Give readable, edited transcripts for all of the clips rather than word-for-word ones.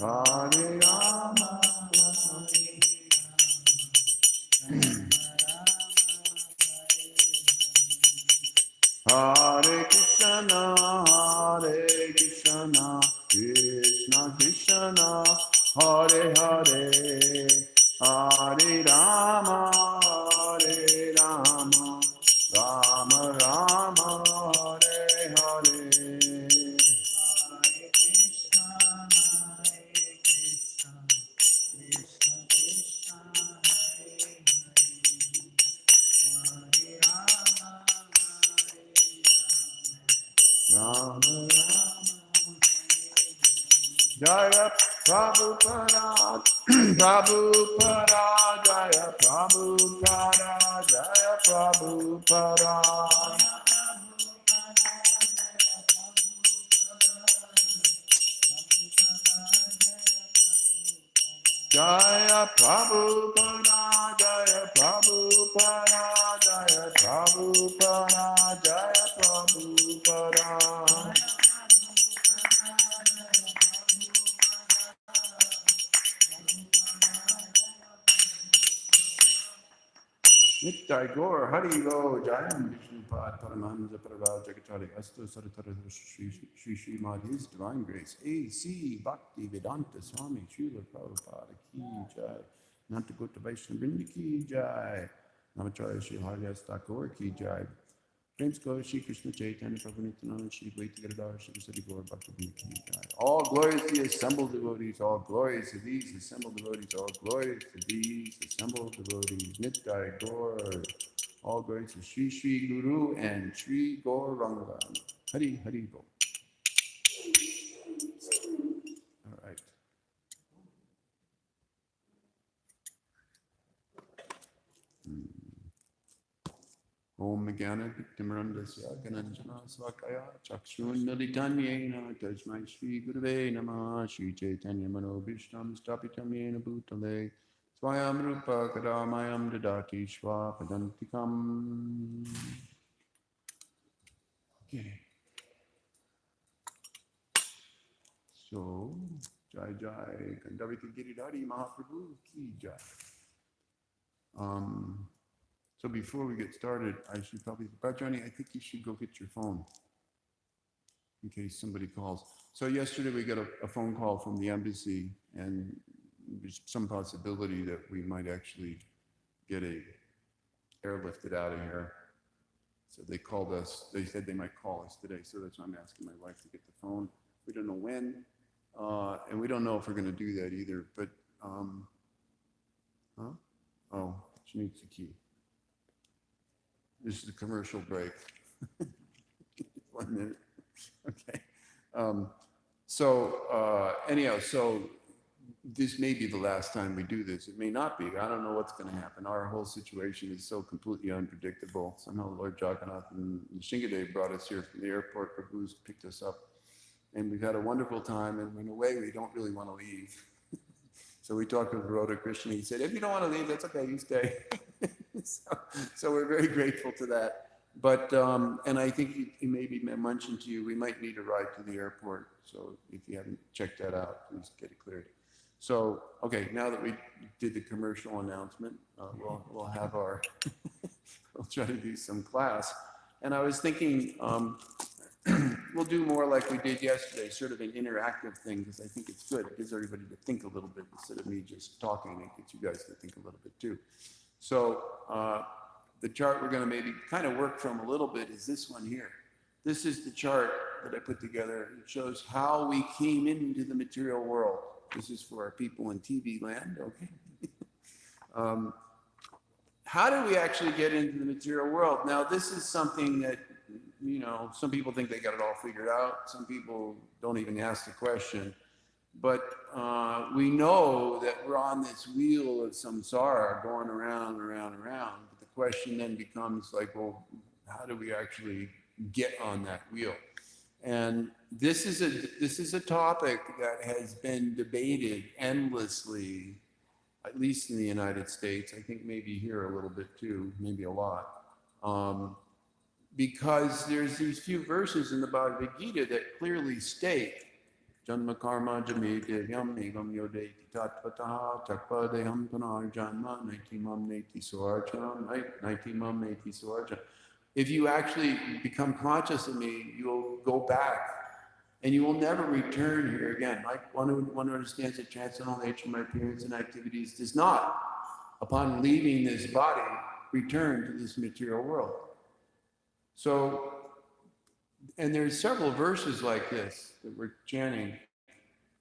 Hare Rama, Hare Krishna, Hare Krishna, Krishna Krishna, Hare Hare, Hare Rama, Hare Rama, Rama Rama, Hare Hare. Rama Rama, Jaya Prabhupada, Prabhupada, Jaya Prabhupada, Jaya Prabhupada. Jaya Prabhupada, Jaya Prabhupada, Jaya Prabhupada, Jaya Prabhupada. Nittai Gaur Hari Go Jayam Vishnupad Paramahansa Parava Jagatari Astu Saratara Shri Madhi's Divine Grace A.C. Bhakti Vedanta Swami Srila Prabhupada Ki Jai Nantagutta Vaishnava Vrinda Ki Jai Namacharya Shri Haridas Thakur Ki Jai Prince Go Shri Krishna Chaitanya Prabhu Nityananda Shri Dvaita Gadadhar Shri Sri Gaur Bhakti Ki Jai. All glories to the assembled devotees, all glories to these assembled devotees, all glories to these assembled devotees. Nittai Gaur. All glories to Sri Sri Guru and Sri Gauranga. Hari Hari Bo. All right. Om Jnana Timrandasya Gananjana Svakaya Chakshun Nalitanyena Tajmai Shri Gurave Namah Shri Chaitanya Mano Bhishtam Stapitam Yena Bhutale Swayam Rupa Kadamayam Dadati Shva Padantikam. Okay. So, Jai Jai Gandavita Giridhari Mahaprabhu Ki Jai. So before we get started, I should probably, Bajrani, I think you should go get your phone in case somebody calls. So yesterday we got a phone call from the embassy, and there's some possibility that we might actually get airlifted out of here. So they called us, they said they might call us today, so that's why I'm asking my wife to get the phone. We don't know when, and we don't know if we're gonna do that either, but, Oh, she needs the key. This is a commercial break. 1 minute. Okay. Anyhow, so this may be the last time we do this. It may not be. I don't know what's going to happen. Our whole situation is so completely unpredictable. Somehow Lord Jagannath and Shingadev brought us here from the airport. Prabhu's picked us up. And we've had a wonderful time. And in a way, we don't really want to leave. So we talked with Radha Krishna. He said, if you don't want to leave, that's okay, you stay. so we're very grateful to that. But, and I think he maybe mentioned to you, we might need a ride to the airport. So if you haven't checked that out, please get it cleared. So, okay, now that we did the commercial announcement, we'll have our, we'll try to do some class. And I was thinking, we'll do more like we did yesterday, sort of an interactive thing, because I think it's good. It gives everybody to think a little bit instead of me just talking. It gets you guys to think a little bit too. So the chart we're going to maybe kind of work from a little bit is this one here. This is the chart that I put together. It shows how we came into the material world. This is for our people in TV land, okay? How do we actually get into the material world? Now, this is something that, you know, some people think they got it all figured out. Some people don't even ask the question. But we know that we're on this wheel of samsara going around and around and around. But the question then becomes like, well, how do we actually get on that wheel? And this is a topic that has been debated endlessly, at least in the United States. I think maybe here a little bit too, maybe a lot. Because there's these few verses in the Bhagavad Gita that clearly state, Janma karma jame devyam egam yodeti tatvataha takpadeham panar janma naitimam neti suarjanam naitimam neti suarjanam. If you actually become conscious of me, you'll go back and you will never return here again. Like one who understands the transcendental nature of my appearance and activities does not, upon leaving this body, return to this material world. So, and there's several verses like this that we're chanting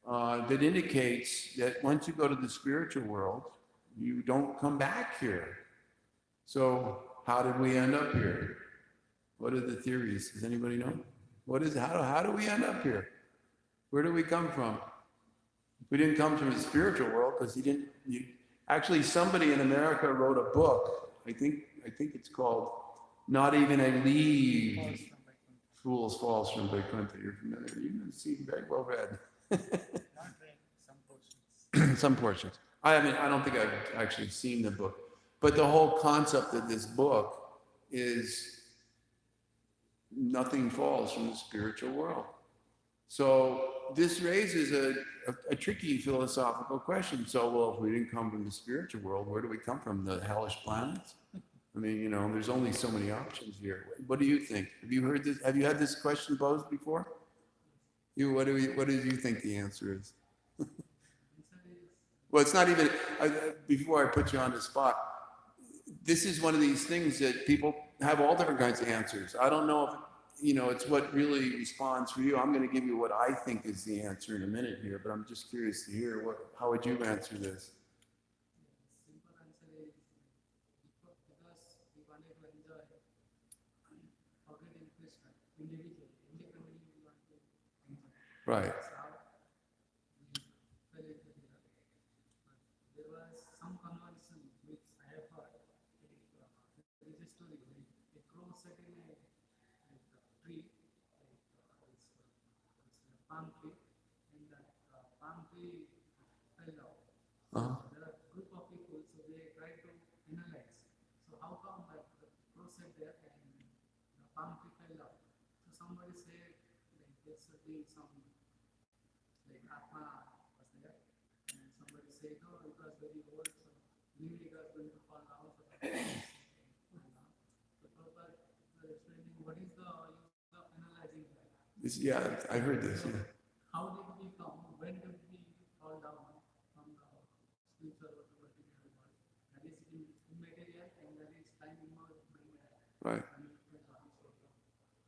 that indicates that once you go to the spiritual world, you don't come back here. So how did we end up here? What are the theories? Does anybody know? How do we end up here? Where do we come from? We didn't come from the spiritual world because actually somebody in America wrote a book. I think it's called Not Even a Leaf Fools Falls from Vaikuntha. You're familiar. You seem very well read. Not read, some portions. Some portions. I mean, I don't think I've actually seen the book. But the whole concept of this book is nothing falls from the spiritual world. So this raises a tricky philosophical question. So, well, if we didn't come from the spiritual world, where do we come from? The hellish planets? I mean, there's only so many options here. What do you think? Have you heard this? Have you had this question posed before? What do you think the answer is? Well, it's not even, before I put you on the spot, this is one of these things that people have all different kinds of answers. I don't know if, it's what really responds for you. I'm going to give you what I think is the answer in a minute here, but I'm just curious to hear how would you answer this? Simple answer is because we wanted to enjoy forgetting Krishna individually, independently we want to enjoy. Right. That's how we fell into the love. But there was some conversation which I have heard. There is a story. A crow sat in a tree, palm tree, and that palm tree fell down. Uh-huh. There are a group of people, so they try to analyze. So how come that the crow sat there and the palm tree fell down? So somebody said like there should be some like Atma was there, and somebody said no, it was very old, so maybe it was going to fall down. So the Prabhupada was explaining what is the use of analyzing that. Yeah, I heard this. Yeah. How did we come? When did we fall down from the spiritual or the material world? That is immaterial and that is time immersed. Right.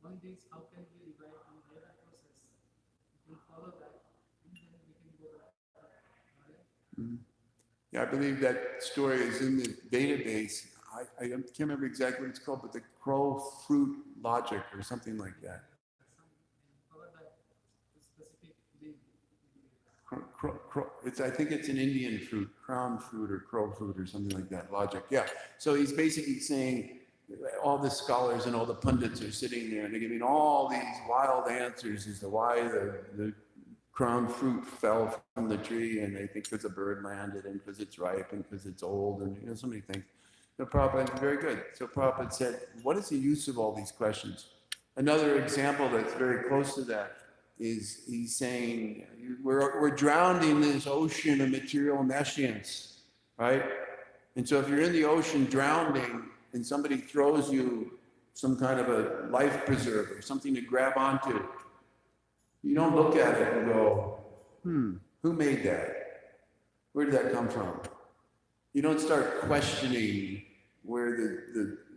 One is how can we revive and revive that process? We can follow that and then we can go back. Mm-hmm. Yeah, I believe that story is in the database. I can't remember exactly what it's called, but the crow fruit logic or something like that. I think it's an Indian fruit, crown fruit or crow fruit or something like that, logic. Yeah. So he's basically saying all the scholars and all the pundits are sitting there and they're giving all these wild answers as to why the crown fruit fell from the tree, and they think because a bird landed and because it's ripe and because it's old and so many things. So Prabhupada, very good. So Prabhupada said, what is the use of all these questions? Another example that's very close to that is he's saying we're drowned in this ocean of material nescience, right? And so if you're in the ocean drowning and somebody throws you some kind of a life preserver, something to grab onto, you don't look at it and go, who made that? Where did that come from? You don't start questioning where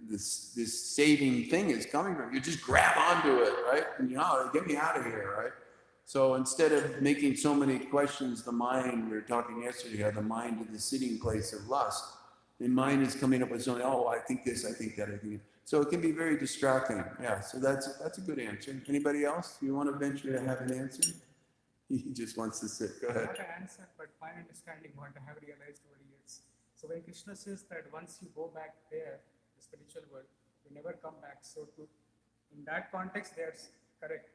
this saving thing is coming from. You just grab onto it, right? And get me out of here, right? So instead of making so many questions, the mind, we were talking yesterday, how the mind is the sitting place of lust. The mind is coming up with something, I think this, I think that, I think. So it can be very distracting. Yeah, so that's a good answer. Anybody else? You want to venture to have an answer? He just wants to sit. Go ahead. Not an answer, but my understanding what I have realized over years. So when Krishna says that once you go back there, the spiritual world, you never come back. So in that context, that's correct.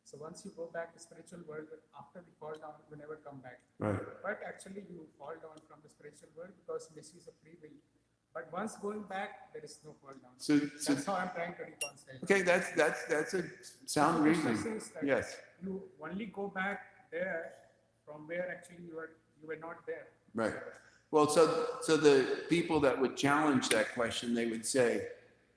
So once you go back to the spiritual world, after we fall down, you never come back. Right. But actually you fall down from the spiritual world because misuse of free will. But once going back, there is no fall down. So that's how I'm trying to reconcile. Okay, that's a sound reason. Says that yes. You only go back there from where actually you were not there. Right. Well, so the people that would challenge that question, they would say,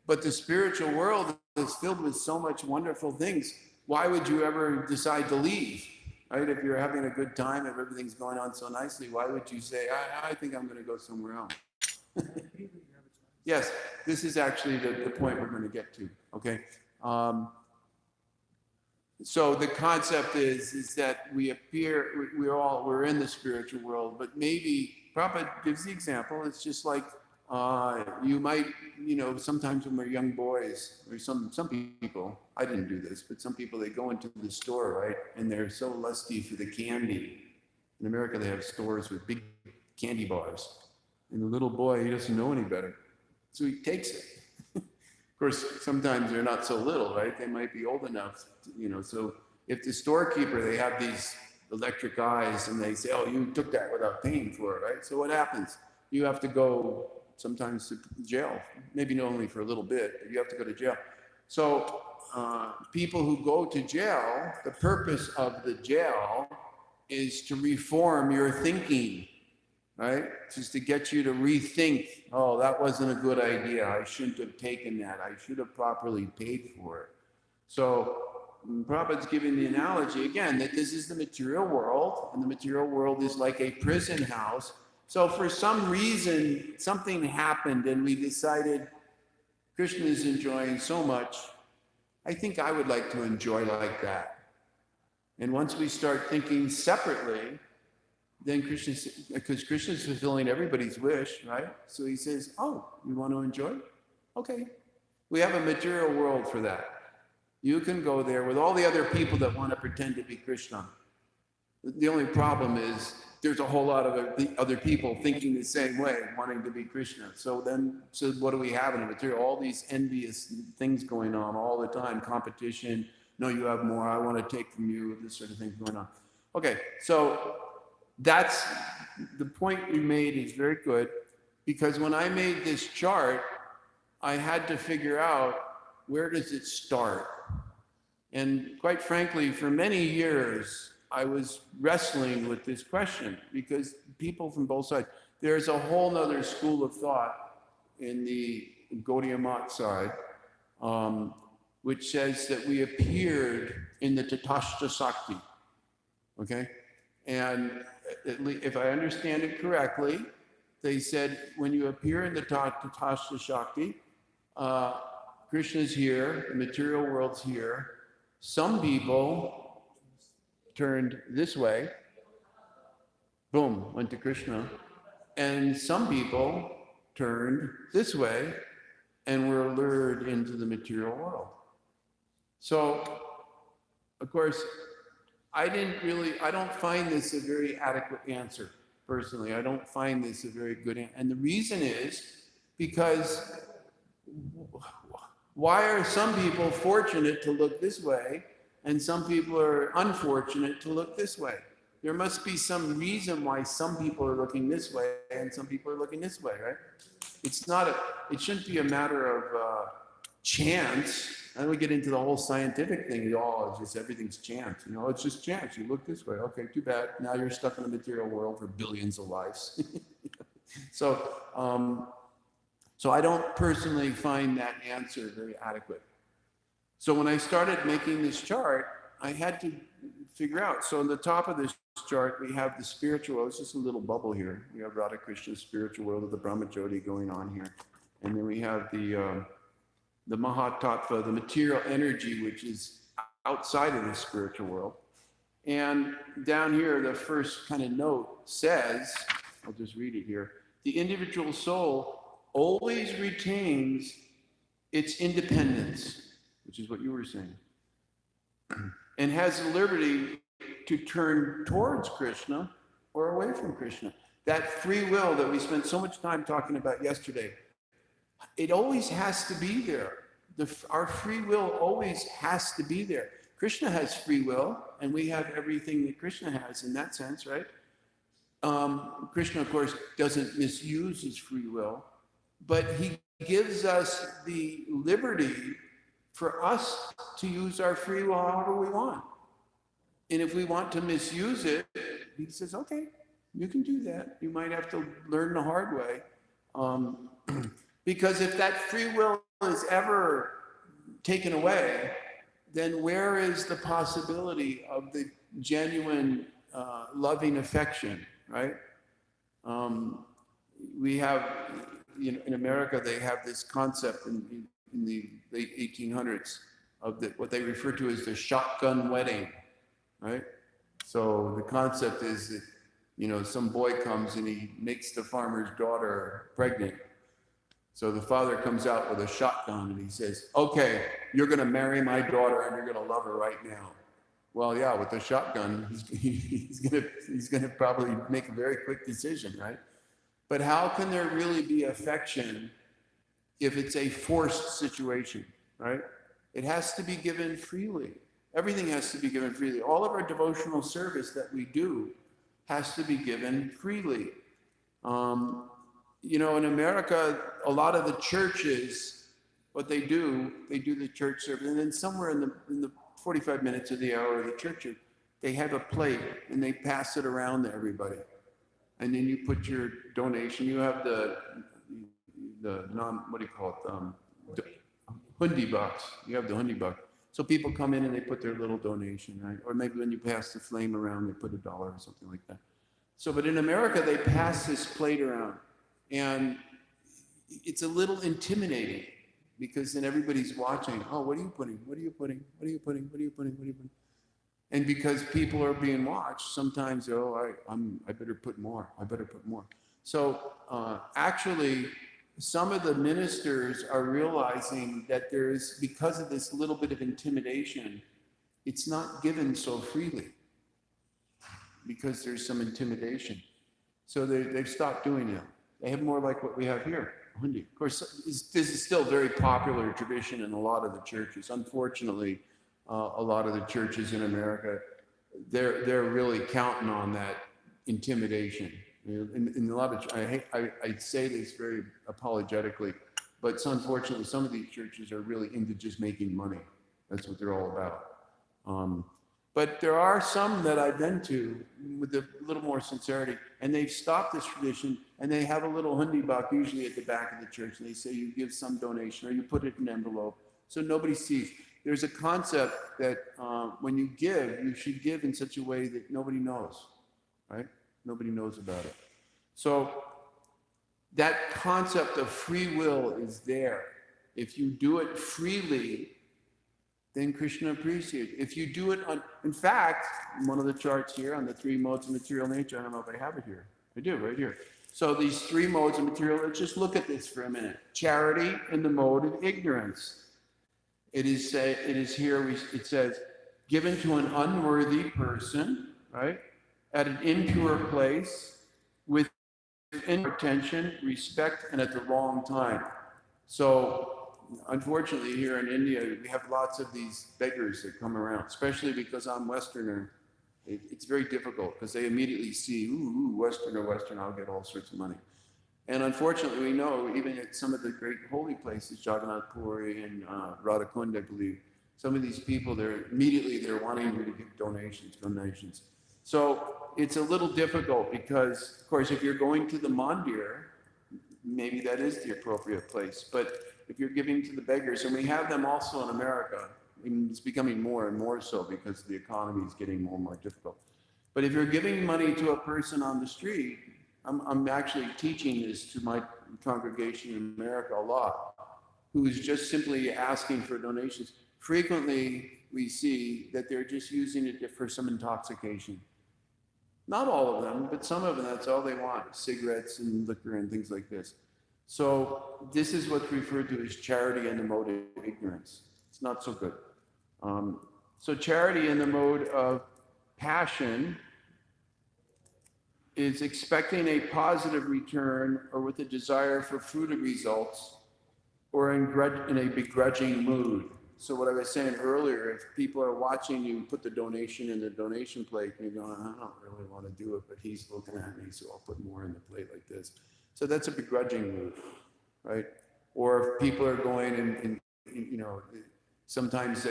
but the spiritual world is filled with so much wonderful things. Why would you ever decide to leave? Right? If you're having a good time, if everything's going on so nicely, why would you say, I think I'm going to go somewhere else? Yes, this is actually the point we're going to get to. Okay. So the concept is that we appear, we're in the spiritual world, but maybe Prabhupada gives the example. It's just like you might, sometimes when we're young boys, or some people, I didn't do this, but some people, they go into the store, right? And they're so lusty for the candy. In America, they have stores with big candy bars. And the little boy, he doesn't know any better. So he takes it. Of course, sometimes they're not so little, right? They might be old enough, so if the storekeeper, they have these electric eyes and they say, oh, you took that without paying for it, right? So what happens? You have to go sometimes to jail, maybe not only for a little bit, but you have to go to jail. So people who go to jail, the purpose of the jail is to reform your thinking, right? Just to get you to rethink, oh, that wasn't a good idea. I shouldn't have taken that. I should have properly paid for it. So Prabhupada's giving the analogy again that this is the material world, and the material world is like a prison house. So for some reason, something happened and we decided Krishna is enjoying so much. I think I would like to enjoy like that. And once we start thinking separately, then because Krishna is fulfilling everybody's wish, right? So he says, oh, you want to enjoy? Okay. We have a material world for that. You can go there with all the other people that want to pretend to be Krishna. The only problem is there's a whole lot of other people thinking the same way, wanting to be Krishna. So what do we have in the material? All these envious things going on all the time, competition. No, you have more. I want to take from you. This sort of thing going on. Okay, so that's the point you made is very good, because when I made this chart, I had to figure out where does it start. And quite frankly, for many years, I was wrestling with this question because people from both sides, there's a whole nother school of thought in the Gaudiya Mat side, which says that we appeared in the Tatastha Sakti, okay? And if I understand it correctly, they said when you appear in the Tatastha Shakti, Krishna's here, the material world's here. Some people turned this way, boom, went to Krishna. And some people turned this way and were lured into the material world. So, of course, I don't find this a very adequate answer, personally. I don't find this a very good answer. And the reason is because why are some people fortunate to look this way and some people are unfortunate to look this way? There must be some reason why some people are looking this way and some people are looking this way, right? It shouldn't be a matter of chance. And we get into the whole scientific thing. It's just everything's chance. It's just chance. You look this way. Okay, too bad. Now you're stuck in the material world for billions of lives. So I don't personally find that answer very adequate. So when I started making this chart, I had to figure out. So on the top of this chart, we have the spiritual world. It's just a little bubble here. We have Radha Krishna's spiritual world of the Brahmajyoti going on here. And then we have the Mahatattva, the material energy, which is outside of the spiritual world. And down here, the first kind of note says, I'll just read it here, the individual soul always retains its independence, which is what you were saying, and has the liberty to turn towards Krishna or away from Krishna. That free will that we spent so much time talking about yesterday, it always has to be there. Our free will always has to be there. Krishna has free will, and we have everything that Krishna has in that sense, right? Krishna, of course, doesn't misuse his free will, but he gives us the liberty for us to use our free will however we want. And if we want to misuse it, he says, okay, you can do that. You might have to learn the hard way. Um, because if that free will is ever taken away, then where is the possibility of the genuine loving affection, right? Um, we have, you know, in America, they have this concept in the late 1800s of what they refer to as the shotgun wedding, right? So the concept is that, you know, some boy comes and he makes the farmer's daughter pregnant. So the father comes out with a shotgun and he says, okay, you're going to marry my daughter and you're going to love her right now. Well, yeah, with the shotgun, he's going to probably make a very quick decision, right? But how can there really be affection if it's a forced situation, right? It has to be given freely. Everything has to be given freely. All of our devotional service that we do has to be given freely. You know, in America, a lot of the churches, what they do the church service, and then somewhere in the 45 minutes of the hour of the church, they have a plate and they pass it around to everybody. And then you put your donation. You have the what do you call it? Hundi bucks. You have the hundi buck. So people come in and they put their little donation, right? Or maybe when you pass the flame around, they put $1 or something like that. So, but in America, they pass this plate around, and it's a little intimidating because then everybody's watching. Oh, what are you putting? What are you putting? What are you putting? What are you putting? What are you putting? And because people are being watched, sometimes, oh, I better put more. I better put more. So actually, some of the ministers are realizing that there's, because of this little bit of intimidation, it's not given so freely because there's some intimidation. So they've stopped doing that. They have more like what we have here, hundi. Of course, this is still very popular tradition in a lot of the churches. Unfortunately, a lot of the churches in America, they're really counting on that intimidation. In a lot of, I say this very apologetically, but so unfortunately, some of these churches are really into just making money. That's what they're all about. But there are some that I've been to with a little more sincerity, and they've stopped this tradition, and they have a little hundi buck usually at the back of the church, and they say you give some donation or you put it in an envelope so nobody sees. There's a concept that when you give, you should give in such a way that nobody knows, right? Nobody knows about it. So that concept of free will is there. If you do it freely, then Krishna appreciates it. If you do it in fact, one of the charts here on the 3 modes of material nature, I don't know if I have it here. I do, right here. So these 3 modes of material, let's just look at this for a minute. Charity in the mode of ignorance. It is here, it says, given to an unworthy person, right? At an impure place, with attention, respect, and at the wrong time. So, unfortunately, here in India, we have lots of these beggars that come around, especially because I'm Westerner. It's very difficult because they immediately see, ooh, Westerner, I'll get all sorts of money. And unfortunately, we know even at some of the great holy places, Jagannath Puri and Radhakund, I believe, some of these people, they're wanting you to give donations. So it's a little difficult because, of course, if you're going to the mandir, maybe that is the appropriate place. But if you're giving to the beggars, and we have them also in America, and it's becoming more and more so because the economy is getting more and more difficult. But if you're giving money to a person on the street, I'm actually teaching this to my congregation in America a lot, who is just simply asking for donations. Frequently, we see that they're just using it for some intoxication. Not all of them, but some of them, that's all they want, cigarettes and liquor and things like this. So this is what's referred to as charity in the mode of ignorance. It's not so good. So charity in the mode of passion is expecting a positive return or with a desire for fruited results or in a begrudging mood. So what I was saying earlier, if people are watching you put the donation in the donation plate and you're going, I don't really want to do it, but he's looking at me, so I'll put more in the plate like this. So that's a begrudging mood, right? Or if people are going and you know, Sometimes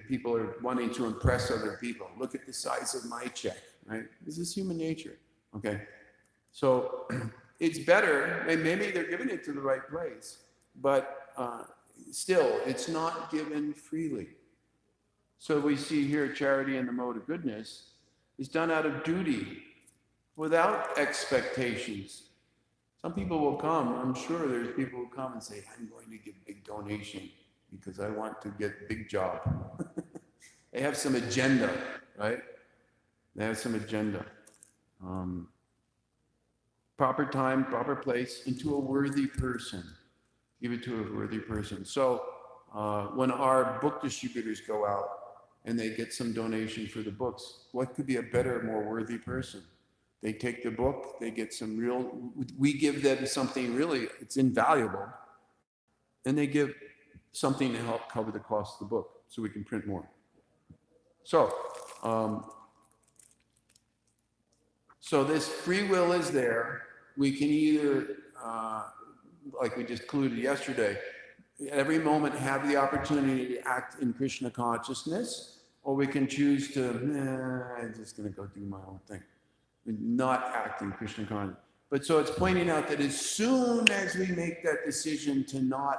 people are wanting to impress other people. Look at the size of my check, right? This is human nature, okay? So it's better, and maybe they're giving it to the right place, but still, it's not given freely. So we see here charity in the mode of goodness is done out of duty, without expectations. Some people will come, I'm sure there's people who come and say, I'm going to give big donation because I want to get big job. They have some agenda, right? They have some agenda. Proper time, proper place, and to a worthy person. Give it to a worthy person. So when our book distributors go out and they get some donation for the books, what could be a better, more worthy person? They take the book, they get some we give them something really, it's invaluable, and they give something to help cover the cost of the book so we can print more. So, so this free will is there. We can either, like we just concluded yesterday, at every moment have the opportunity to act in Krishna consciousness, or we can choose to, I'm just going to go do my own thing. Not act in Krishna consciousness. But so it's pointing out that as soon as we make that decision to not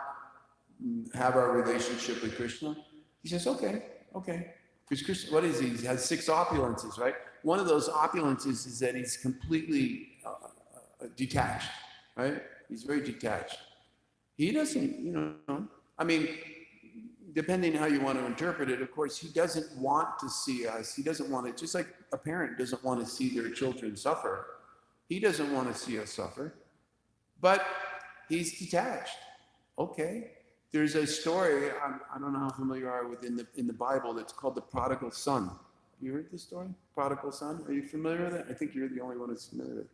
have our relationship with Krishna, he says, okay. Because Krishna, what is he? He has 6 opulences, right? One of those opulences is that he's completely detached, right? He's very detached. He doesn't, I mean, depending how you want to interpret it, of course, he doesn't want to see us. He doesn't want to, just like a parent doesn't want to see their children suffer. He doesn't want to see us suffer, but he's detached. Okay. There's a story, I don't know how familiar you are with in the Bible, that's called the prodigal son. You heard this story? Prodigal son? Are you familiar with it? I think you're the only one who's familiar with it.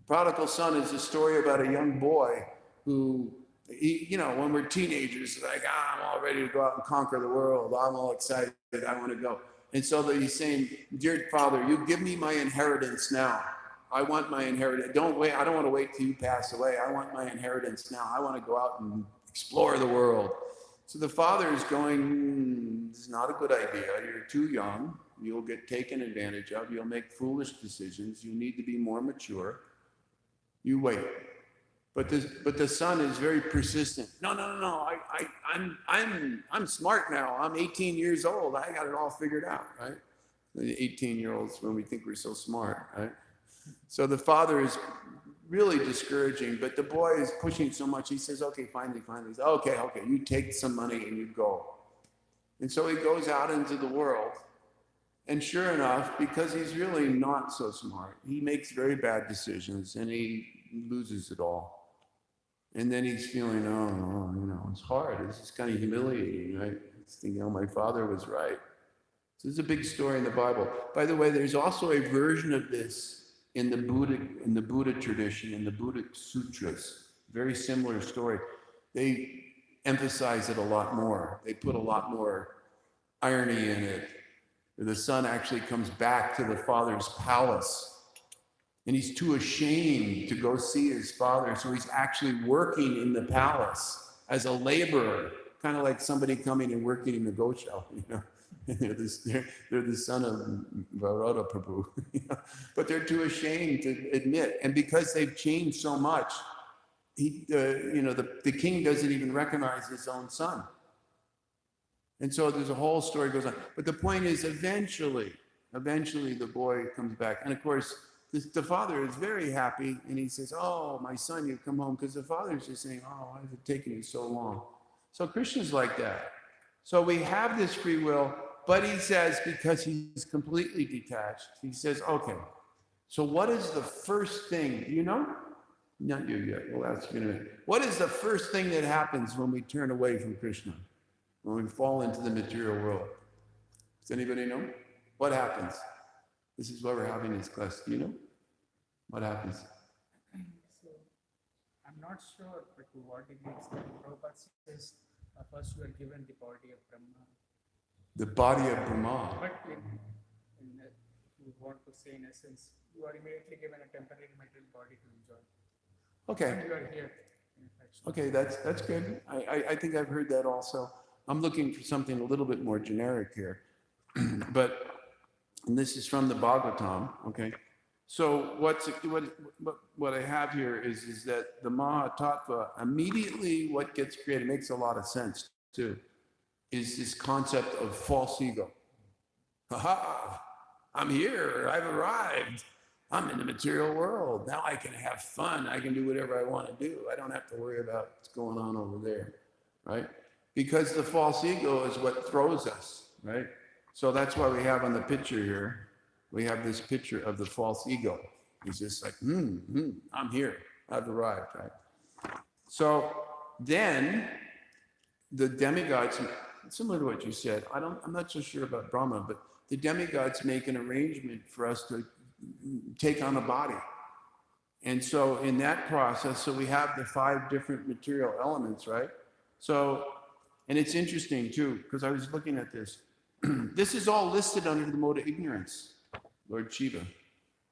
Prodigal son is a story about a young boy who, when we're teenagers, like, I'm all ready to go out and conquer the world. I'm all excited. I want to go. And so he's saying, dear Father, you give me my inheritance now. I want my inheritance. Don't wait. I don't want to wait till you pass away. I want my inheritance now. I want to go out and explore the world. So the father is going, this is not a good idea. You're too young. You'll get taken advantage of. You'll make foolish decisions. You need to be more mature. You wait. But the son is very persistent. No. I'm smart now. I'm 18 years old. I got it all figured out, right? The 18-year-olds when we think we're so smart, right? So the father is really discouraging, but the boy is pushing so much. He says, okay, finally. He says, okay, you take some money and you go. And so he goes out into the world. And sure enough, because he's really not so smart, he makes very bad decisions and he loses it all. And then he's feeling, it's hard. This is kind of humiliating, right? He's thinking, my father was right. So this is a big story in the Bible. By the way, there's also a version of this in the Buddha tradition, in the Buddhist sutras. Very similar story. They emphasize it a lot more. They put a lot more irony in it. The son actually comes back to the father's palace. And he's too ashamed to go see his father. So he's actually working in the palace as a laborer, kind of like somebody coming and working in the goat shop, They're the son of Varada Prabhu, but they're too ashamed to admit. And because they've changed so much, the king doesn't even recognize his own son. And so there's a whole story goes on. But the point is, eventually the boy comes back. And of course, the father is very happy, and he says, oh, my son, you come home. Because the father is just saying, oh, why is it taking you so long? So Krishna's like that. So we have this free will, but he says, because he's completely detached, he says, okay, so what is the first thing, do you know? Not you yet, we'll ask you in a minute. What is the first thing that happens when we turn away from Krishna? When we fall into the material world? Does anybody know? What happens? This is why we're having this class. Do you know? What happens? So, I'm not sure what it means. Prabhupada says, first you are given the body of Brahma. The body of Brahma. But if you want to say in essence, you are immediately given a temporary material body to enjoy. Okay. And you are here. Okay, that's good. I think I've heard that also. I'm looking for something a little bit more generic here. But, and this is from the Bhagavatam, okay? So what I have here is that the Mahatattva, immediately what gets created, makes a lot of sense too, is this concept of false ego. Ha! I'm here, I've arrived. I'm in the material world. Now I can have fun. I can do whatever I want to do. I don't have to worry about what's going on over there, right? Because the false ego is what throws us, right? So that's why we have on the picture here, we have this picture of the false ego. He's just like, I'm here. I've arrived, right? So then the demigods, similar to what you said, I'm not so sure about Brahma, but the demigods make an arrangement for us to take on a body. And so in that process, so we have the 5 different material elements, right? So, and it's interesting too, because I was looking at this. This is all listed under the mode of ignorance, Lord Shiva,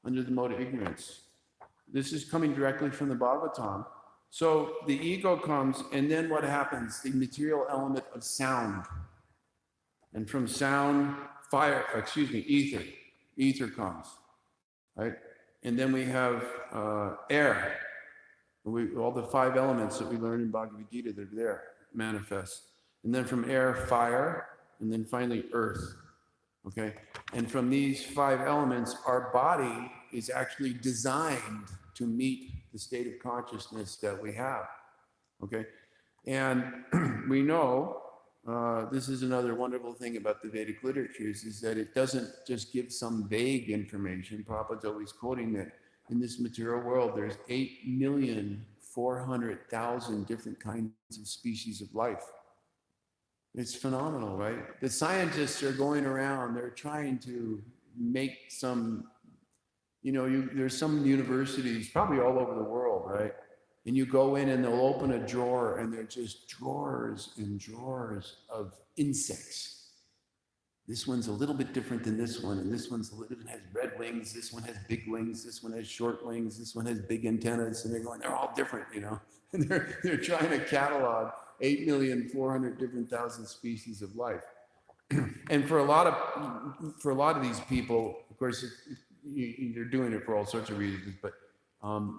under the mode of ignorance. This is coming directly from the Bhagavatam. So the ego comes, and then what happens? The material element of sound. And from sound, ether. Ether comes, right? And then we have air. All the 5 elements that we learn in Bhagavad Gita, they're there, manifest. And then from air, fire, and then finally earth, okay? And from these 5 elements, our body is actually designed to meet the state of consciousness that we have, okay? And we know, this is another wonderful thing about the Vedic literatures, is that it doesn't just give some vague information. Prabhupada's always quoting that in this material world, there's 8,400,000 different kinds of species of life. It's phenomenal, right? The scientists are going around, they're trying to make some, there's some universities, probably all over the world, right? And you go in and they'll open a drawer and they're just drawers and drawers of insects. This one's a little bit different than this one, and this one has red wings, this one has big wings, this one has short wings, this one has big antennas, and they're all different, And they're trying to catalog 8,400,000 different species of life. And for a lot of these people, of course, they're doing it for all sorts of reasons, but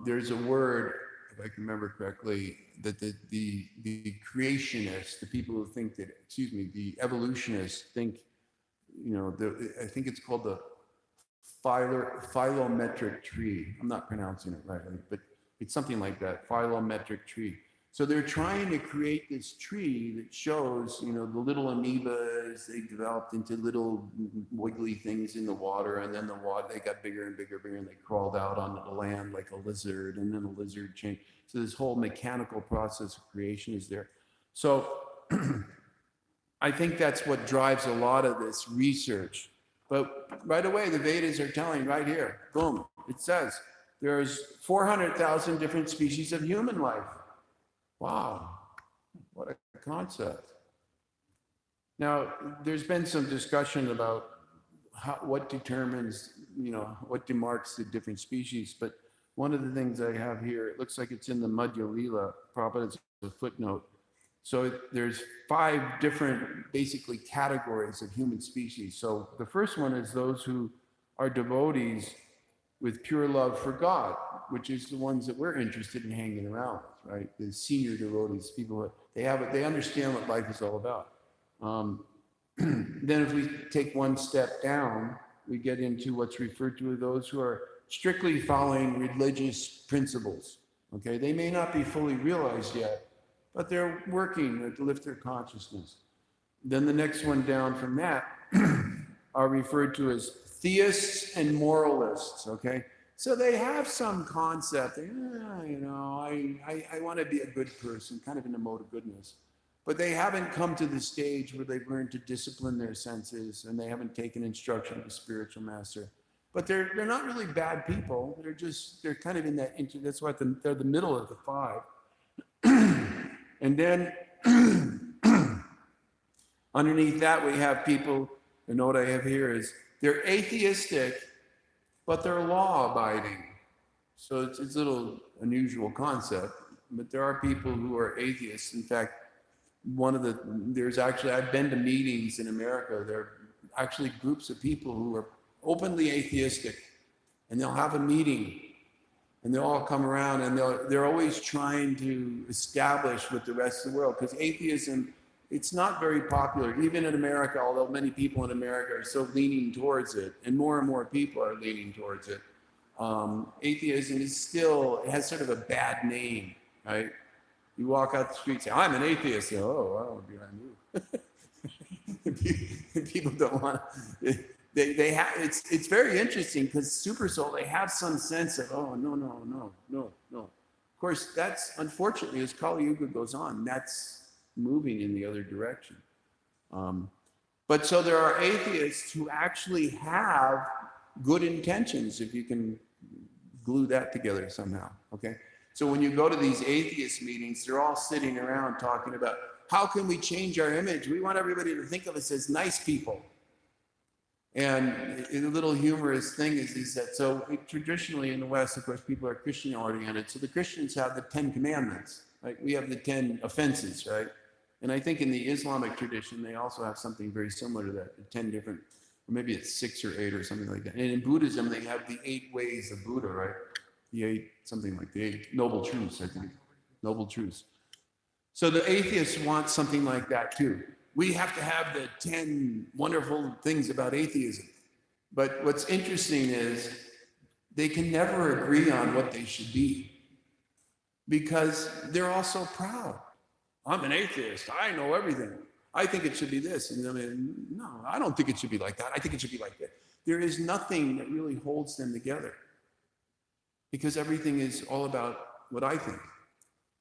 there's a word, if I can remember correctly, that the creationists, the people who think that, the evolutionists think, I think it's called the phylometric tree. I'm not pronouncing it right, but it's something like that, phylometric tree. So they're trying to create this tree that shows, the little amoebas, they developed into little wiggly things in the water, and then the water, they got bigger and bigger, and they crawled out onto the land like a lizard, and then the lizard changed. So this whole mechanical process of creation is there. So I think that's what drives a lot of this research. But right away, the Vedas are telling right here, boom, it says there's 400,000 different species of human life. Wow, what a concept. Now, there's been some discussion about what determines, what demarks the different species, but one of the things I have here, it looks like it's in the Madhya Lila, Prabhupada's a footnote. So there's 5 different, basically, categories of human species. So the first one is those who are devotees with pure love for God, which is the ones that we're interested in hanging around with, right? The senior devotees, people that they understand what life is all about. Then if we take one step down, we get into what's referred to as those who are strictly following religious principles, okay? They may not be fully realized yet, but they're working to lift their consciousness. Then the next one down from that are referred to as theists and moralists, okay? So they have some concept, I want to be a good person, kind of in the mode of goodness. But they haven't come to the stage where they've learned to discipline their senses, and they haven't taken instruction of a spiritual master. But they're not really bad people. They're kind of in that, that's why they're the middle of the 5. And then underneath that, we have people, the note I have here is, they're atheistic, but they're law-abiding. So it's a little unusual concept, but there are people who are atheists. In fact, I've been to meetings in America. There are actually groups of people who are openly atheistic, and they'll have a meeting, and they'll all come around, and they're always trying to establish with the rest of the world, because atheism, it's not very popular, even in America, although many people in America are so leaning towards it, and more people are leaning towards it. Atheism is still, it has sort of a bad name, right? You walk out the street and say, I'm an atheist. You know, oh, behind you. People don't want to, they have, it's very interesting because Super Soul, they have some sense of, oh, no. Of course, that's, unfortunately, as Kali Yuga goes on, that's moving in the other direction. But so there are atheists who actually have good intentions, if you can glue that together somehow, okay? So when you go to these atheist meetings, they're all sitting around talking about, how can we change our image? We want everybody to think of us as nice people. And the little humorous thing is that, so traditionally in the West, of course, people are Christian oriented. So the Christians have the 10 commandments, right? We have the 10 offenses, right? And I think in the Islamic tradition, they also have something very similar to that, the 10 different, or maybe it's 6 or 8 or something like that. And in Buddhism, they have the 8 ways of Buddha, right? The 8, something like the 8 noble truths, I think. Noble truths. So the atheists want something like that too. We have to have the 10 wonderful things about atheism. But what's interesting is they can never agree on what they should be because they're all so proud. I'm an atheist. I know everything. I think it should be this. And I mean, no, I don't think it should be like that. I think it should be like that. There is nothing that really holds them together because everything is all about what I think.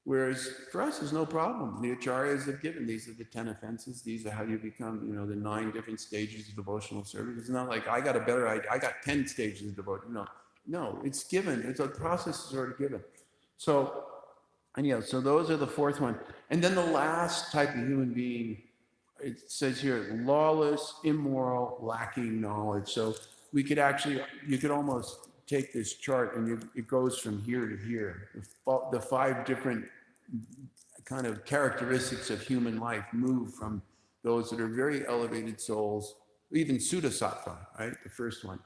Whereas for us, there's no problem. The acharyas have given, these are the 10 offenses. These are how you become, the 9 different stages of devotional service. It's not like I got a better idea. I got 10 stages of devotion. No, it's given. It's a process is already given. So those are the 4th one. And then the last type of human being, it says here, lawless, immoral, lacking knowledge. So you could almost take this chart and it goes from here to here. The 5 different kind of characteristics of human life move from those that are very elevated souls, even Sudasattva, right? The first one.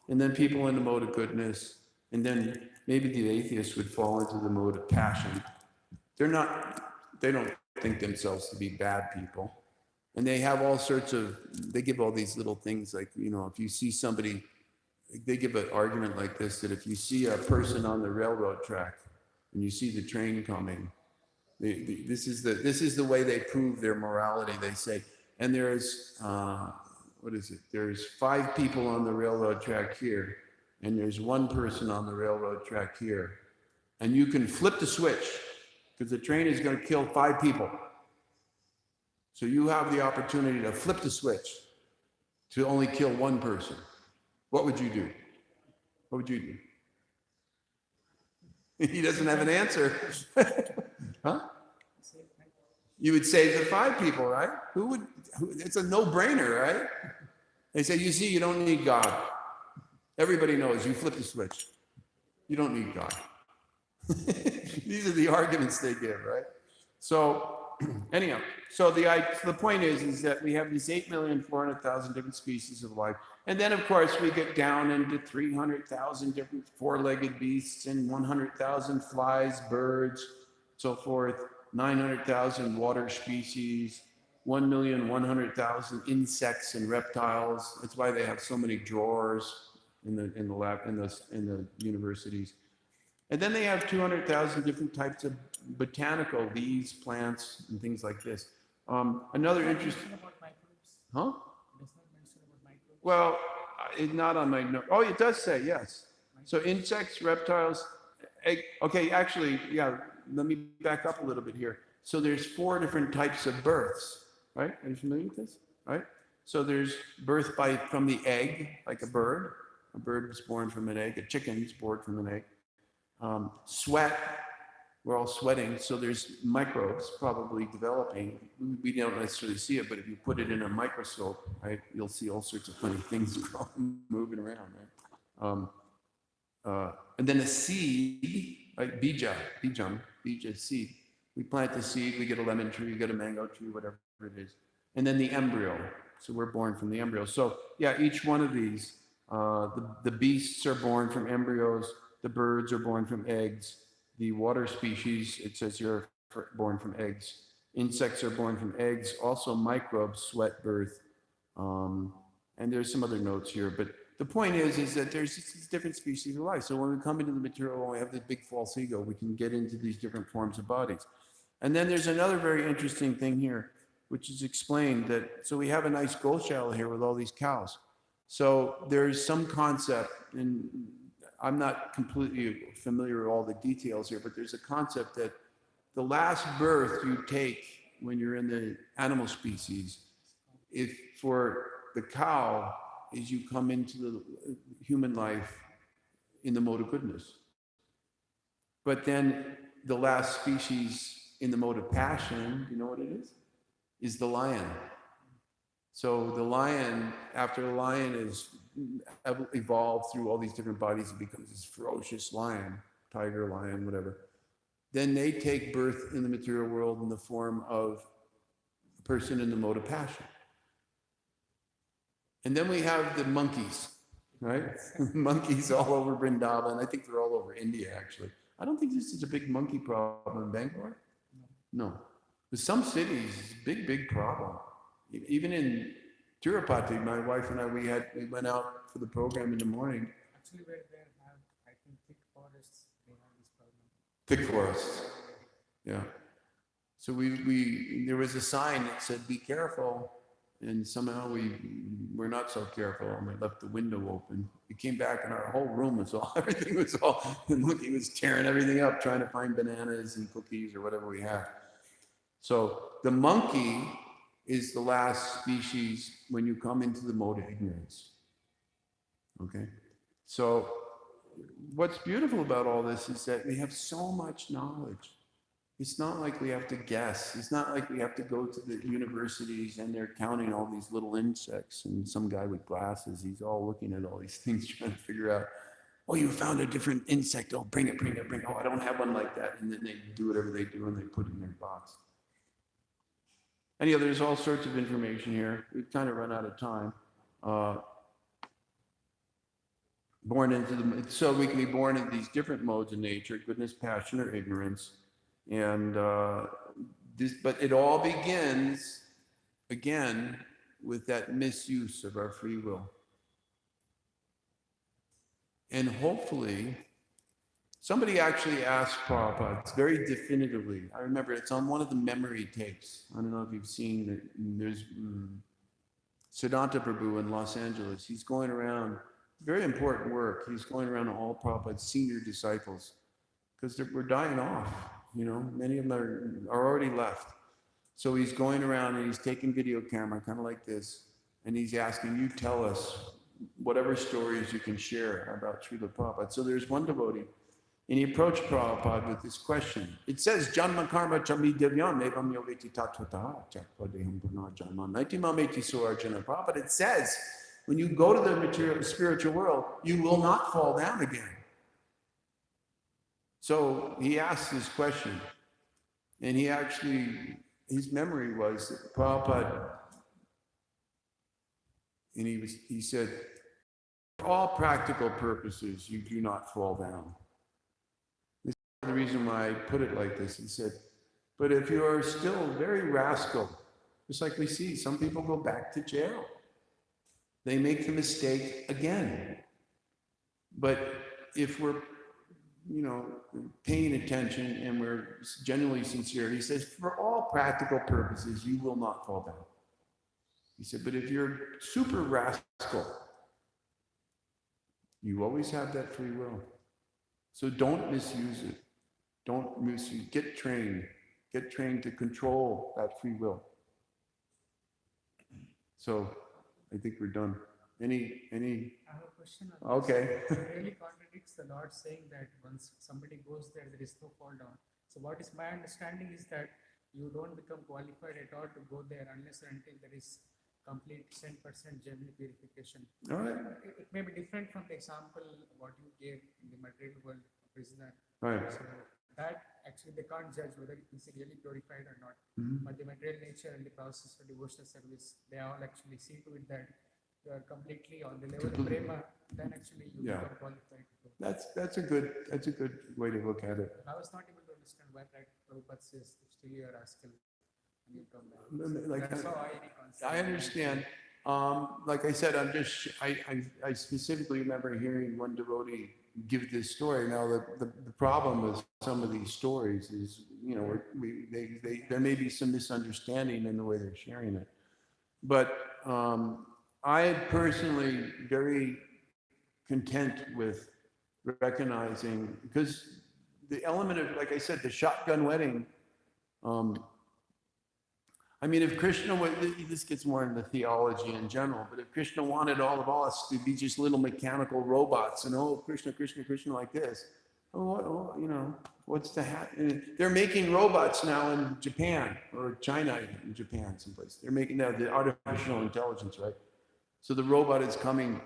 And then people in the mode of goodness. And then maybe the atheists would fall into the mode of passion. They don't think themselves to be bad people. And they have all sorts of, they give all these little things like, if you see somebody, they give an argument like this, that if you see a person on the railroad track and you see the train coming, this is the way they prove their morality, they say. And there's, there's 5 people on the railroad track here, and there's 1 person on the railroad track here. And you can flip the switch, because the train is going to kill 5 people. So you have the opportunity to flip the switch to only kill 1 person. What would you do? What would you do? He doesn't have an answer. Huh? You would save the 5 people, right? It's a no-brainer, right? They say, you see, you don't need God. Everybody knows you flip the switch. You don't need God. These are the arguments they give, right? So anyhow, so the point is that we have these 8,400,000 different species of life. And then, of course, we get down into 300,000 different 4-legged beasts and 100,000 flies, birds, so forth, 900,000 water species, 1,100,000 insects and reptiles. That's why they have so many drawers in the lab, in the universities. And then they have 200,000 different types of botanical, leaves, plants, and things like this. Another interesting. About microbes. Huh? Does not mention about microbes. Well, it's not on my note. Oh, it does say yes. So insects, reptiles. Okay, actually, yeah. Let me back up a little bit here. So there's 4 different types of births, right? Are you familiar with this? Right? So there's birth from the egg, like a bird. A bird was born from an egg. A chicken is born from an egg. Sweat, we're all sweating, so there's microbes probably developing. We don't necessarily see it, but if you put it in a microscope, right, you'll see all sorts of funny things moving around, right? And then a seed, like bija seed, We plant the seed, we get a lemon tree, we get a mango tree, whatever it is. And then the embryo. So we're born from the embryo. So yeah, each one of these, the beasts are born from embryos, the birds are born from eggs, the water species, it says here, born from eggs. Insects are born from eggs, also microbes, sweat, birth. And there's some other notes here, but the point is that there's these different species of life. So when we come into the material, when we have this big false ego, we can get into these different forms of bodies. And then there's another very interesting thing here, which is explained that, so we have a nice Goshala here with all these cows. So there's some concept, and I'm not completely familiar with all the details here, but there's a concept that the last birth you take when you're in the animal species, if for the cow, is you come into the human life in the mode of goodness. But then the last species in the mode of passion, you know what it is the lion. So the lion, after the lion is evolved through all these different bodies, it becomes this ferocious lion, tiger, lion, whatever. Then they take birth in the material world in the form of a person in the mode of passion. And then we have the monkeys, right? Monkeys all over Vrindavan. I think they're all over India, actually. I don't think this is a big monkey problem in Bangalore. No. But some cities, big problem. Even in Tirupati, my wife and I, we went out for the program in the morning. Actually, where they have, I think, thick forests, they have this problem. Thick forests. Yeah. So there was a sign that said, "Be careful." And somehow we were not so careful, and we left the window open. We came back and our whole room was everything was all, and Mookie was tearing everything up, trying to find bananas and cookies or whatever we had. So the monkey is the last species when you come into the mode of ignorance. Okay? So what's beautiful about all this is that we have so much knowledge. It's not like we have to guess. It's not like we have to go to the universities and they're counting all these little insects. And some guy with glasses, he's all looking at all these things, trying to figure out, oh, you found a different insect. Oh, bring it. Oh, I don't have one like that. And then they do whatever they do and they put it in their box. Anyhow, there's all sorts of information here. We've kind of run out of time. So we can be born in these different modes of nature, goodness, passion, or ignorance. And but it all begins, again, with that misuse of our free will. And hopefully, somebody actually asked Prabhupada very definitively. I remember it's on one of the memory tapes. I don't know if you've seen it. There's Siddhanta Prabhu in Los Angeles. He's going around, very important work. He's going around to all Prabhupada's senior disciples because we're dying off. You know, many of them are already left. So he's going around and he's taking video camera, kind of like this, and he's asking, you tell us whatever stories you can share about Srila Prabhupada. So there's one devotee, and he approached Prabhupada with this question. It says, Janma karma chami divyam evam yogeti tattvataha chakpadeham purna janma naiti mameti soarjana. Prabhupada, it says, when you go to the spiritual world, you will not fall down again. So he asked this question, and his memory was that Prabhupada, and he said, for all practical purposes, you do not fall down. This is the reason why I put it like this. He said, but if you are still very rascal, just like we see, some people go back to jail. They make the mistake again. But if we're paying attention and we're genuinely sincere, he says, for all practical purposes, you will not fall down. He said, but if you're super rascal, you always have that free will. So don't misuse it. Don't misuse it. Get trained. Get trained to control that free will. So I think we're done. Any? I have a question on this. Okay. It really contradicts the Lord saying that once somebody goes there, there is no fall down. So what is my understanding is that you don't become qualified at all to go there unless and until there is complete 100% genuine purification. All right. It may be different from the example what you gave in the material world prisoner. Right. So that actually they can't judge whether it is really purified or not. But the material nature and the process for devotional service, they all actually see to it that you are completely on the level of prema, then actually you Yeah. become qualified to go. That's a good way to look at it. I was not able to understand why Prabhupada says if still you are rascal and you come back. Like, That's how I reconcile. I understand. Like I said, I specifically remember hearing one devotee give this story. Now, the problem with some of these stories is, you know, there may be some misunderstanding in the way they're sharing it. But I am personally very content with recognizing, because the element of, like I said, the shotgun wedding, I mean, if Krishna, this gets more into theology in general, but if Krishna wanted all of us to be just little mechanical robots and, oh, Krishna, Krishna, Krishna, like this, you know, what's to happen? They're making robots now in Japan or China, in Japan, someplace. They're making now the artificial intelligence, right? So the robot is coming.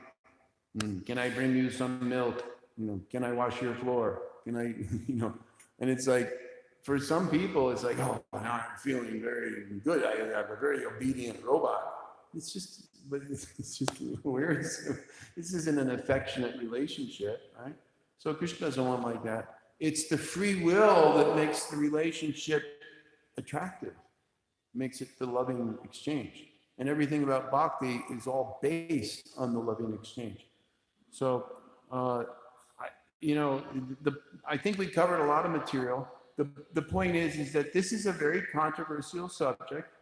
Can I bring you some milk? You know, can I wash your floor? Can I, you know, and it's like, for some people, it's like, oh, now I'm feeling very good. I have a very obedient robot. It's just, but it's just weird. This isn't an affectionate relationship, right? So Krishna doesn't want like that. It's the free will that makes the relationship attractive, makes it the loving exchange. And everything about bhakti is all based on the loving exchange. So, I think we covered a lot of material. The point is that this is a very controversial subject,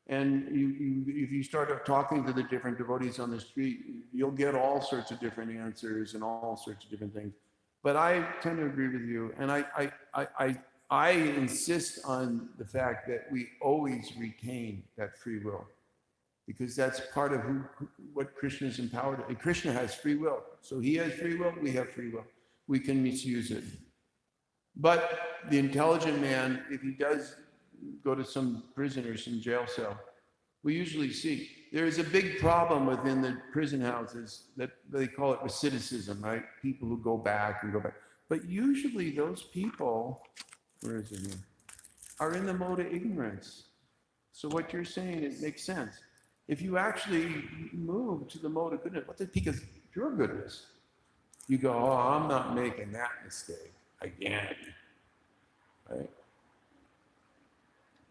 and if you start talking to the different devotees on the street, you'll get all sorts of different answers and all sorts of different things. But I tend to agree with you, and I insist on the fact that we always retain that free will, because that's part of what Krishna is empowered. And Krishna has free will, so he has free will. We have free will. We can misuse it. But the intelligent man, if he does go to some prison or some jail cell, we usually see there is a big problem within the prison houses that they call it recidivism, right? People who go back and go back. But usually those people, where is it here, are in the mode of ignorance. So what you're saying, it makes sense. If you actually move to the mode of goodness, what's it? Because pure goodness, you go, oh, I'm not making that mistake again, right?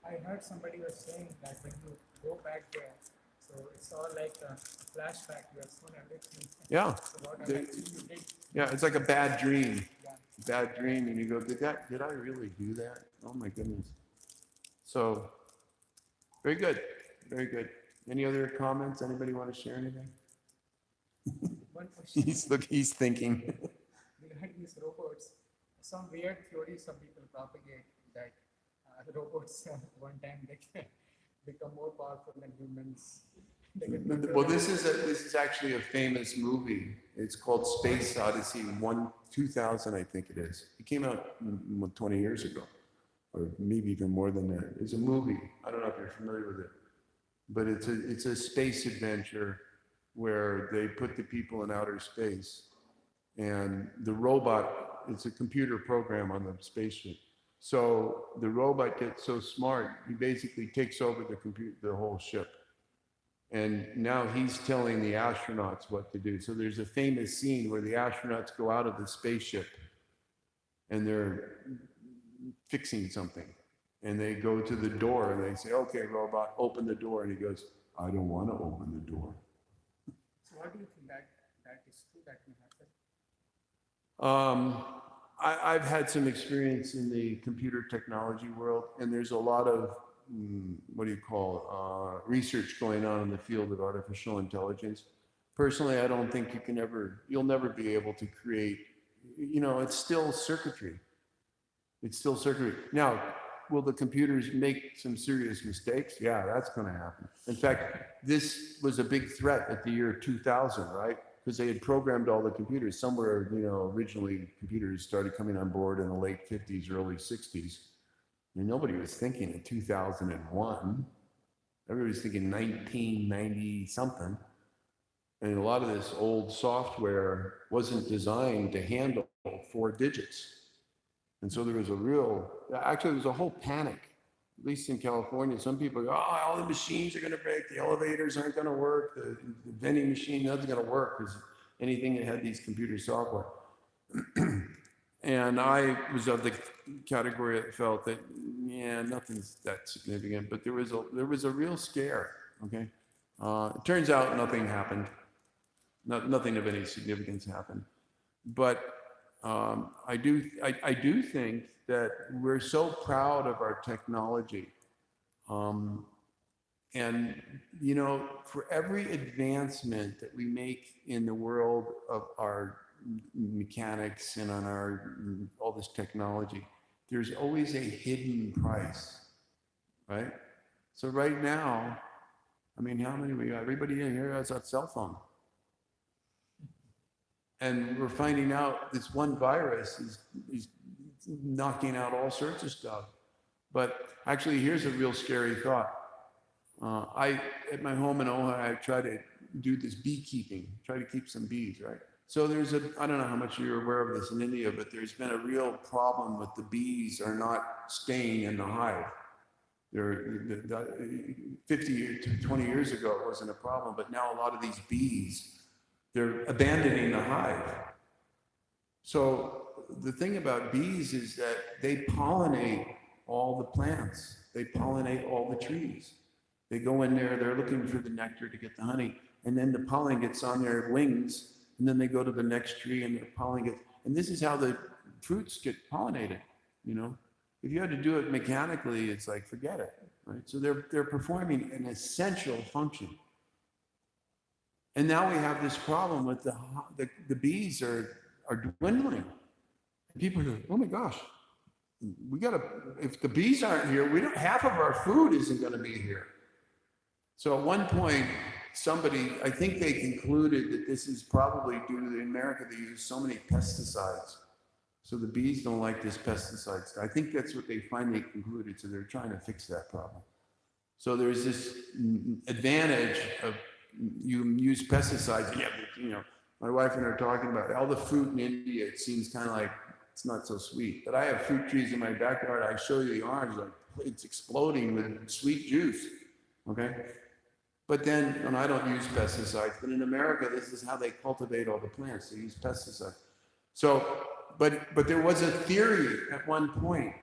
I heard somebody was saying that when you go back there, so it's all like a flashback. You have seen everything. Yeah. So what actually you did. Yeah, it's like a bad dream. Yeah. Bad dream, and you go, did I really do that? Oh my goodness. So, very good, very good. Any other comments? Anybody want to share anything? One question. He's thinking. Regarding these robots, some weird theories some people propagate that robots one time they can become more powerful than humans. Well, this is actually a famous movie. It's called Space Odyssey 2000, I think it is. It came out 20 years ago, or maybe even more than that. It's a movie. I don't know if you're familiar with it, but it's a space adventure where they put the people in outer space, and the robot, it's a computer program on the spaceship. So the robot gets so smart, he basically takes over the whole ship. And now he's telling the astronauts what to do. So there's a famous scene where the astronauts go out of the spaceship and they're fixing something. And they go to the door and they say, okay, robot, open the door. And he goes, I don't want to open the door. So what do you think that is true that can happen? I've had some experience in the computer technology world, and there's a lot of research going on in the field of artificial intelligence. Personally, I don't think you'll never be able to create, it's still circuitry. It's still circuitry. Now, will the computers make some serious mistakes? Yeah, that's going to happen. In fact, this was a big threat at the year 2000, right? Because they had programmed all the computers. Somewhere, originally computers started coming on board in the late 50s, early 60s. And nobody was thinking in 2001. Everybody was thinking 1990 something. And a lot of this old software wasn't designed to handle 4 digits. And so there was there was a whole panic, at least in California. Some people go, oh, all the machines are going to break, the elevators aren't going to work, the vending machine, nothing's going to work, because anything that had these computer software. And I was of the category that felt that, yeah, nothing's that significant, but there was a real scare, okay? It turns out nothing happened. Nothing of any significance happened. But I do think that we're so proud of our technology. And, you know, for every advancement that we make in the world of our mechanics and on all this technology, there's always a hidden price, right? So right now, I mean, how many we got? Everybody in here has a cell phone. And we're finding out this one virus is knocking out all sorts of stuff. But actually, here's a real scary thought. At my home in Ojai, I try to do this beekeeping, try to keep some bees, right? So I don't know how much you're aware of this in India, but there's been a real problem with the bees are not staying in the hive. 50 to 20 years ago, it wasn't a problem, but now a lot of these bees, they're abandoning the hive. So the thing about bees is that they pollinate all the plants. They pollinate all the trees. They go in there, they're looking for the nectar to get the honey, and then the pollen gets on their wings, and then they go to the next tree and the pollen gets, and this is how the fruits get pollinated, you know? If you had to do it mechanically, it's like, forget it, right? So they're performing an essential function. And now we have this problem with the bees are dwindling. People go, oh my gosh, if the bees aren't here, half of our food isn't gonna be here. So at one point, I think they concluded that this is probably due to in America, they use so many pesticides. So the bees don't like this pesticide. I think that's what they finally concluded. So they're trying to fix that problem. So there's this advantage of you use pesticides. Yeah, you know, my wife and I are talking about all the fruit in India. It seems kind of like it's not so sweet. But I have fruit trees in my backyard. I show you the orange, like it's exploding with sweet juice. Okay. But then, and I don't use pesticides, but in America, this is how they cultivate all the plants. They use pesticides. So, but there was a theory at one point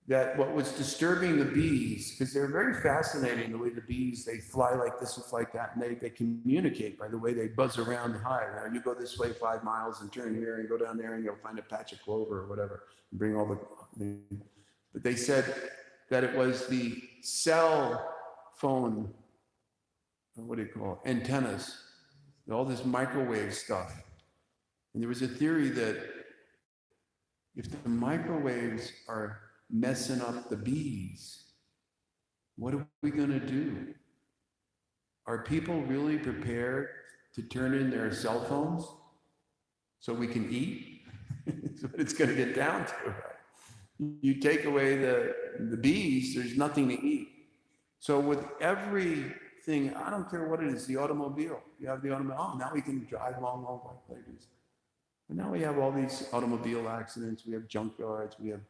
that what was disturbing the bees, because they're very fascinating, the way the bees, they fly like this and fly like that, and they communicate by the way they buzz around the hive. Now, you go this way 5 miles and turn here and go down there and you'll find a patch of clover or whatever, and bring all the, but they said that it was the cell phone, what do you call it, antennas, all this microwave stuff. And there was a theory that if the microwaves are messing up the bees, what are we going to do? Are people really prepared to turn in their cell phones so we can eat? That's what it's going to get down to. Right? You take away the bees, there's nothing to eat. So with everything, I don't care what it is, the automobile. You have the automobile, oh, now we can drive long places. And now we have all these automobile accidents, we have junkyards, we have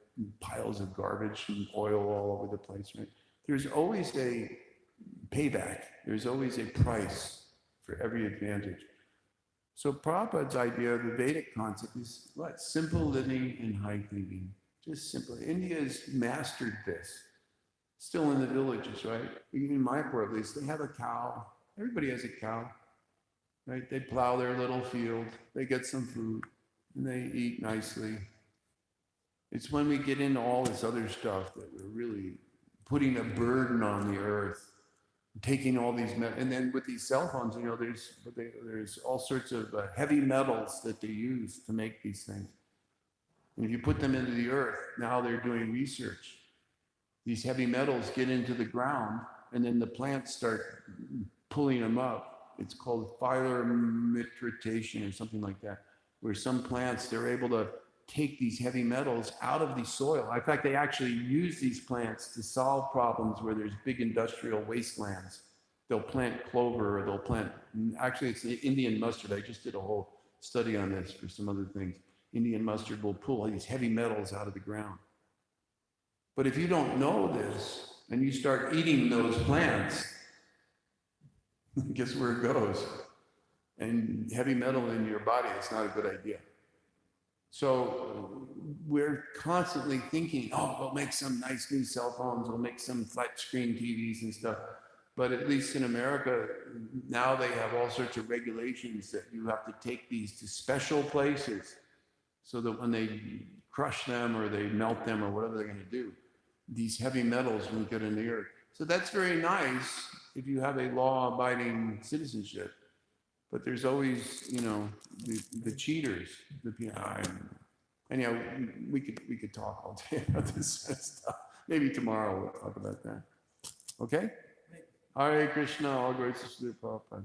piles of garbage and oil all over the place, right? There's always a payback. There's always a price for every advantage. So Prabhupada's idea of the Vedic concept is what? Simple living and high thinking. Just simple. India's mastered this. Still in the villages, right? Even in Mayeshwar, at least, they have a cow. Everybody has a cow, right? They plow their little field, they get some food, and they eat nicely. It's when we get into all this other stuff that we're really putting a burden on the earth, taking all these, and then with these cell phones, you know, there's all sorts of heavy metals that they use to make these things. And if you put them into the earth, now they're doing research. These heavy metals get into the ground, and then the plants start pulling them up. It's called phylomitration or something like that, where some plants, they're able to take these heavy metals out of the soil. In fact, they actually use these plants to solve problems where there's big industrial wastelands. They'll plant clover, or they'll plant, actually it's the Indian mustard. I just did a whole study on this for some other things. Indian mustard will pull all these heavy metals out of the ground. But if you don't know this and you start eating those plants, guess where it goes? And heavy metal in your body is not a good idea. So we're constantly thinking, oh, we'll make some nice new cell phones, we'll make some flat screen TVs and stuff. But at least in America, now they have all sorts of regulations that you have to take these to special places so that when they crush them or they melt them or whatever they're going to do, these heavy metals won't get in the earth. So that's very nice if you have a law-abiding citizenship. But there's always, you know, the cheaters. Anyhow, we could talk all day about this kind of stuff. Maybe tomorrow we'll talk about that. Okay? Hare Krishna, all glories to Srila Prabhupada.